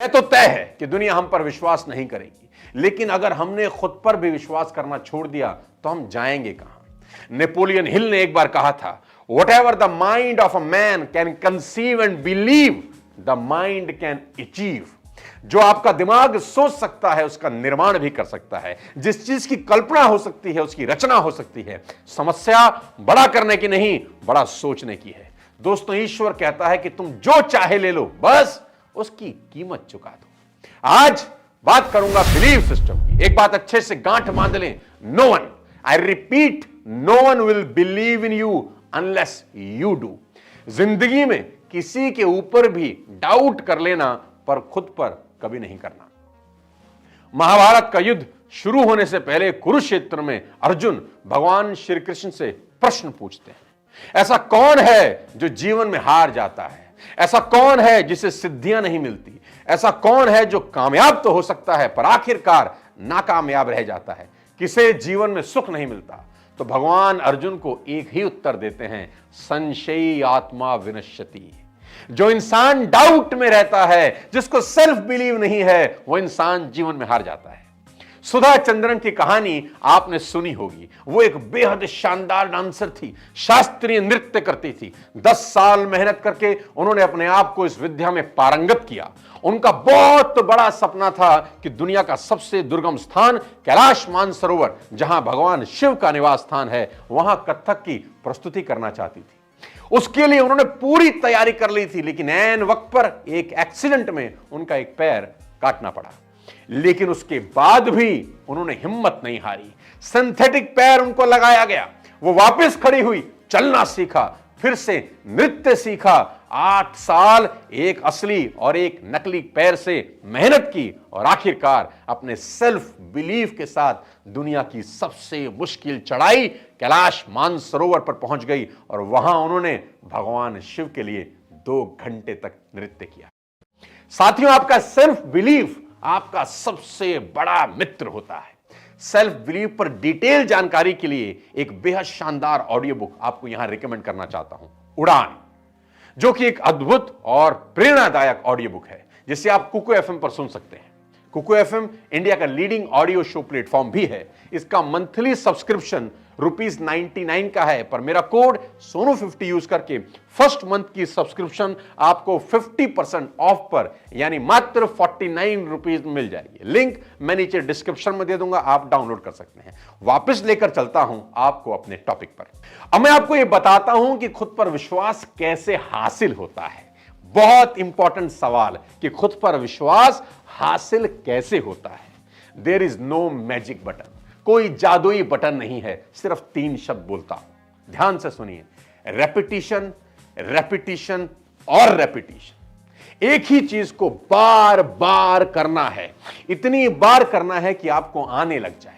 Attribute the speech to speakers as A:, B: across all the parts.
A: यह तो तय है कि दुनिया हम पर विश्वास नहीं करेगी, लेकिन अगर हमने खुद पर भी विश्वास करना छोड़ दिया तो हम जाएंगे कहां। नेपोलियन हिल ने एक बार कहा था, what ever the mind of a man can conceive and believe the mind can achieve. जो आपका दिमाग सोच सकता है उसका निर्माण भी कर सकता है। जिस चीज की कल्पना हो सकती है उसकी रचना हो सकती है। समस्या बड़ा करने की नहीं, बड़ा सोचने की है। दोस्तों, ईश्वर कहता है कि तुम जो चाहे ले लो, बस उसकी कीमत चुका दो। आज बात करूंगा बिलीव सिस्टम की। एक बात अच्छे से गांठ बांध लें, no one, I repeat, no one will believe in you unless you do. जिंदगी में किसी के ऊपर भी डाउट कर लेना, पर खुद पर कभी नहीं करना। महाभारत का युद्ध शुरू होने से पहले कुरुक्षेत्र में अर्जुन भगवान श्री कृष्ण से प्रश्न पूछते हैं, ऐसा कौन है जो जीवन में हार जाता है? ऐसा कौन है जिसे सिद्धियां नहीं मिलती? ऐसा कौन है जो कामयाब तो हो सकता है पर आखिरकार नाकामयाब रह जाता है? किसे जीवन में सुख नहीं मिलता? तो भगवान अर्जुन को एक ही उत्तर देते हैं, संशयी आत्मा विनश्यति। जो इंसान डाउट में रहता है, जिसको सेल्फ बिलीव नहीं है, वो इंसान जीवन में हार जाता है। सुधा चंद्रन की कहानी आपने सुनी होगी। वो एक बेहद शानदार डांसर थी, शास्त्रीय नृत्य करती थी। 10 साल मेहनत करके उन्होंने अपने आप को इस विद्या में पारंगत किया। उनका बहुत बड़ा सपना था कि दुनिया का सबसे दुर्गम स्थान कैलाश मानसरोवर, जहां भगवान शिव का निवास स्थान है, वहां कथक की प्रस्तुति करना चाहती थी। उसके लिए उन्होंने पूरी तैयारी कर ली थी, लेकिन ऐन वक्त पर एक एक्सीडेंट में उनका एक पैर काटना पड़ा। लेकिन उसके बाद भी उन्होंने हिम्मत नहीं हारी। सिंथेटिक पैर उनको लगाया गया, वो वापस खड़ी हुई, चलना सीखा, फिर से नृत्य सीखा। 8 साल एक असली और एक नकली पैर से मेहनत की और आखिरकार अपने सेल्फ बिलीफ के साथ दुनिया की सबसे मुश्किल चढ़ाई कैलाश मानसरोवर पर पहुंच गई और वहां उन्होंने भगवान शिव के लिए 2 घंटे तक नृत्य किया। साथियों, आपका सेल्फ बिलीफ आपका सबसे बड़ा मित्र होता है। सेल्फ बिलीव पर डिटेल जानकारी के लिए एक बेहद शानदार ऑडियो बुक आपको यहां रिकमेंड करना चाहता हूं, उड़ान, जो कि एक अद्भुत और प्रेरणादायक ऑडियो बुक है, जिसे आप कुकू एफएम पर सुन सकते हैं। कुकू एफएम इंडिया का लीडिंग ऑडियो शो प्लेटफॉर्म भी है। इसका मंथली सब्सक्रिप्शन ₹99 का है, पर मेरा कोड सोनू50 यूज करके फर्स्ट मंथ की सब्सक्रिप्शन आपको 50% ऑफ पर, यानी मात्र ₹49 में मिल जाएगी। लिंक मैं नीचे डिस्क्रिप्शन में दे दूंगा, आप डाउनलोड कर सकते हैं। वापस लेकर चलता हूं आपको अपने टॉपिक पर। अब मैं आपको यह बताता हूं कि खुद पर विश्वास कैसे हासिल होता है। बहुत इंपॉर्टेंट सवाल कि खुद पर विश्वास हासिल कैसे होता है। There is no magic button, कोई जादुई बटन नहीं है। सिर्फ 3 शब्द बोलता हूं, ध्यान से सुनिए, रेपिटिशन, रेपिटिशन और रेपिटिशन। एक ही चीज को बार बार करना है, इतनी बार करना है कि आपको आने लग जाए।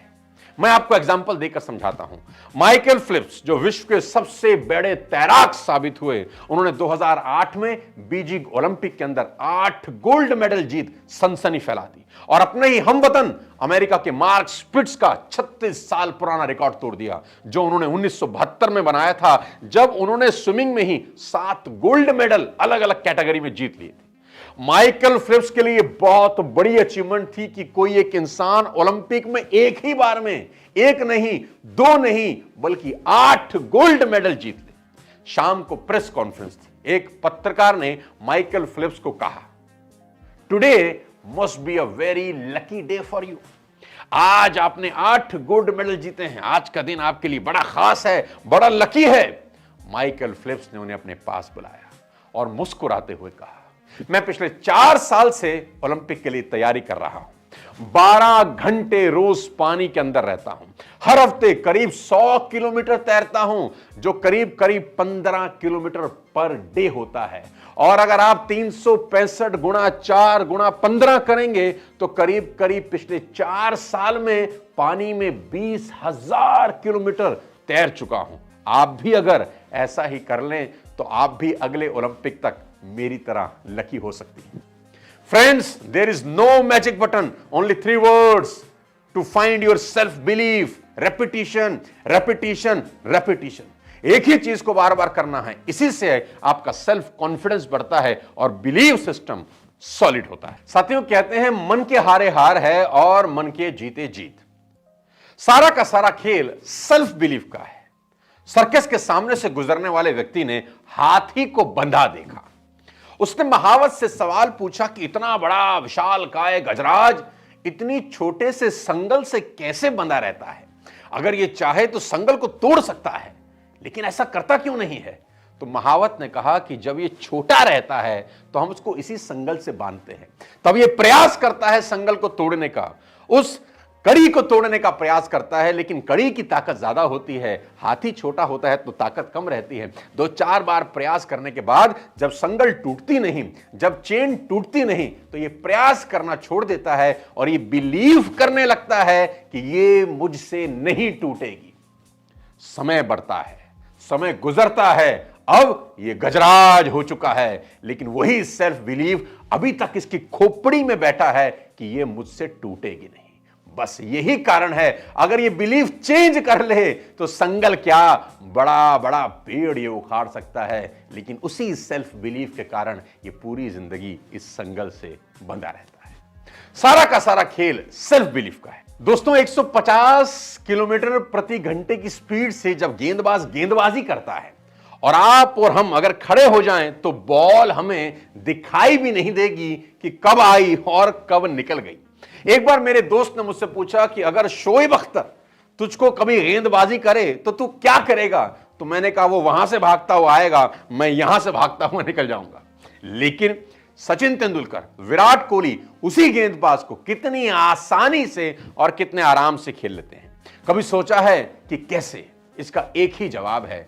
A: मैं आपको एग्जांपल देकर समझाता हूं। माइकल फिलिप्स, जो विश्व के सबसे बड़े तैराक साबित हुए, उन्होंने 2008 में बीजिंग ओलंपिक के अंदर 8 गोल्ड मेडल जीत सनसनी फैला दी और अपने ही हमवतन अमेरिका के मार्क स्पिट्ज का 36 साल पुराना रिकॉर्ड तोड़ दिया, जो उन्होंने 1972 में बनाया था, जब उन्होंने स्विमिंग में ही 7 गोल्ड मेडल अलग अलग कैटेगरी में जीत लिए थे। माइकल फिलिप्स के लिए बहुत बड़ी अचीवमेंट थी कि कोई एक इंसान ओलंपिक में एक ही बार में, एक नहीं, 2 नहीं, बल्कि 8 गोल्ड मेडल जीत ले। शाम को प्रेस कॉन्फ्रेंस थी। एक पत्रकार ने माइकल फिलिप्स को कहा, today must be a very lucky day for you. आज आपने 8 गोल्ड मेडल जीते हैं, आज का दिन आपके लिए बड़ा खास है, बड़ा लकी है। माइकल फिलिप्स ने उन्हें अपने पास बुलाया और मुस्कुराते हुए कहा, मैं पिछले 4 साल से ओलंपिक के लिए तैयारी कर रहा हूं। 12 घंटे रोज पानी के अंदर रहता हूं। हर हफ्ते करीब 100 किलोमीटर तैरता हूं, जो करीब 15 किलोमीटर पर डे होता है। और अगर आप 365 गुणा 4 गुणा 15 करेंगे तो करीब पिछले 4 साल में पानी में 20,000 किलोमीटर तैर चुका हूं। आप भी अगर ऐसा ही कर लें तो आप भी अगले ओलंपिक तक मेरी तरह लकी हो सकती है। Friends, there is no magic button, only 3 words to find your self belief, repetition, repetition, repetition. एक ही चीज को बार बार करना है, इसी से आपका सेल्फ कॉन्फिडेंस बढ़ता है और बिलीव सिस्टम सॉलिड होता है। साथियों, कहते हैं मन के हारे हार है और मन के जीते जीत। सारा का सारा खेल सेल्फ बिलीफ का है। सर्कस के सामने से गुजरने वाले व्यक्ति ने हाथी को बंधा देखा। उसने महावत से सवाल पूछा कि इतना बड़ा विशालकाय गजराज इतनी छोटे से संगल से कैसे बंधा रहता है? अगर यह चाहे तो संगल को तोड़ सकता है, लेकिन ऐसा करता क्यों नहीं है? तो महावत ने कहा कि जब ये छोटा रहता है तो हम उसको इसी संगल से बांधते हैं, तब ये प्रयास करता है संगल को तोड़ने का, उस कड़ी को तोड़ने का प्रयास करता है, लेकिन कड़ी की ताकत ज्यादा होती है, हाथी छोटा होता है तो ताकत कम रहती है। 2-4 बार प्रयास करने के बाद जब संगल टूटती नहीं, जब चेन टूटती नहीं, तो ये प्रयास करना छोड़ देता है और ये बिलीव करने लगता है कि ये मुझसे नहीं टूटेगी। समय बढ़ता है, समय गुजरता है, अब ये गजराज हो चुका है, लेकिन वही सेल्फ बिलीव अभी तक इसकी खोपड़ी में बैठा है कि ये मुझसे टूटेगी नहीं। बस यही कारण है, अगर ये बिलीफ चेंज कर ले तो संगल क्या, बड़ा बड़ा पेड़ ये उखाड़ सकता है, लेकिन उसी सेल्फ बिलीफ के कारण ये पूरी जिंदगी इस संगल से बंधा रहता है। सारा का सारा खेल सेल्फ बिलीफ का है। दोस्तों, 150 किलोमीटर प्रति घंटे की स्पीड से जब गेंदबाज गेंदबाजी करता है और आप और हम अगर खड़े हो जाएं तो बॉल हमें दिखाई भी नहीं देगी कि कब आई और कब निकल गई। एक बार मेरे दोस्त ने मुझसे पूछा कि अगर शोएब अख्तर तुझको कभी गेंदबाजी करे तो तू क्या करेगा? तो मैंने कहा वो वहां से भागता हुआ आएगा, मैं यहां से भागता हुआ निकल जाऊंगा। लेकिन सचिन तेंदुलकर, विराट कोहली उसी गेंदबाज को कितनी आसानी से और कितने आराम से खेल लेते हैं। कभी सोचा है कि कैसे? इसका एक ही जवाब है,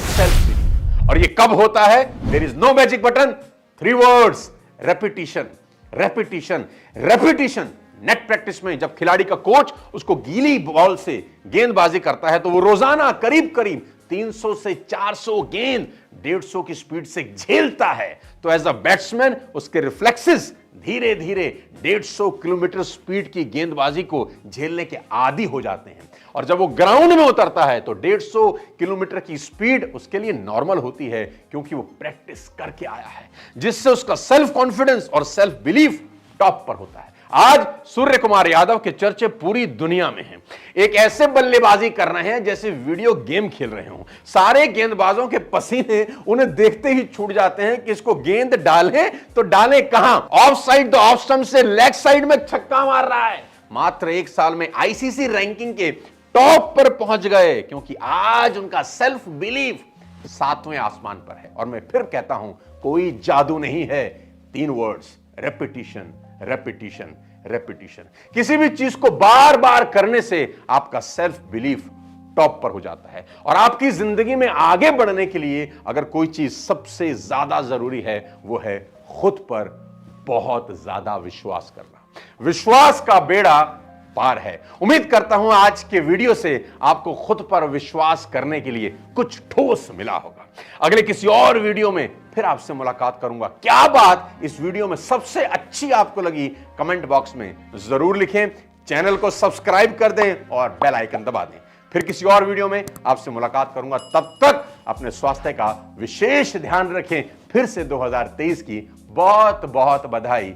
A: सेल्फ बिलीफ। और ये कब होता है? There is no magic button, 3 words, repetition, repetition, repetition. Net practice में जब खिलाड़ी का कोच उसको गीली बॉल से गेंदबाजी करता है तो वो रोजाना करीब करीब 300 से 400 गेंद 150 की स्पीड से झेलता है। तो एज अ बैट्समैन उसके रिफ्लेक्सेस धीरे धीरे 150 किलोमीटर स्पीड की गेंदबाजी को झेलने के आदी हो जाते हैं, और जब वो ग्राउंड में उतरता है तो 150 किलोमीटर की स्पीड उसके लिए नॉर्मल होती है, क्योंकि वो प्रैक्टिस करके आया है, जिससे उसका सेल्फ कॉन्फिडेंस और सेल्फ बिलीफ टॉप पर होता है। आज सूर्य कुमार यादव के चर्चे पूरी दुनिया में हैं। एक ऐसे बल्लेबाजी कर रहे हैं जैसे वीडियो गेम खेल रहे हों। सारे गेंदबाजों के पसीने उन्हें देखते ही छूट जाते हैं कि इसको गेंद डालें तो डालें कहां? ऑफ साइड तो ऑफ स्टंप से लेग साइड में छक्का मार रहा है। मात्र 1 साल में आईसीसी रैंकिंग के टॉप पर पहुंच गए, क्योंकि आज उनका सेल्फ बिलीफ 7वें आसमान पर है। और मैं फिर कहता हूं, कोई जादू नहीं है, 3 वर्ड्स, रेपिटेशन, रेपिटेशन, रेपिटेशन। किसी भी चीज को बार बार करने से आपका सेल्फ बिलीफ टॉप पर हो जाता है। और आपकी जिंदगी में आगे बढ़ने के लिए अगर कोई चीज सबसे ज्यादा जरूरी है, वो है खुद पर बहुत ज्यादा विश्वास करना। विश्वास का बेड़ा पार है। उम्मीद करता हूं आज के वीडियो से आपको खुद पर विश्वास करने के लिए कुछ ठोस मिला होगा। अगले किसी और वीडियो में फिर आपसे मुलाकात करूंगा। क्या बात इस वीडियो में सबसे अच्छी आपको लगी, कमेंट बॉक्स में जरूर लिखें। चैनल को सब्सक्राइब कर दें और बेल आइकन दबा दें। फिर किसी और वीडियो में आपसे मुलाकात करूंगा। तब तक अपने स्वास्थ्य का विशेष ध्यान रखें। फिर से 2023 की बहुत बहुत बधाई।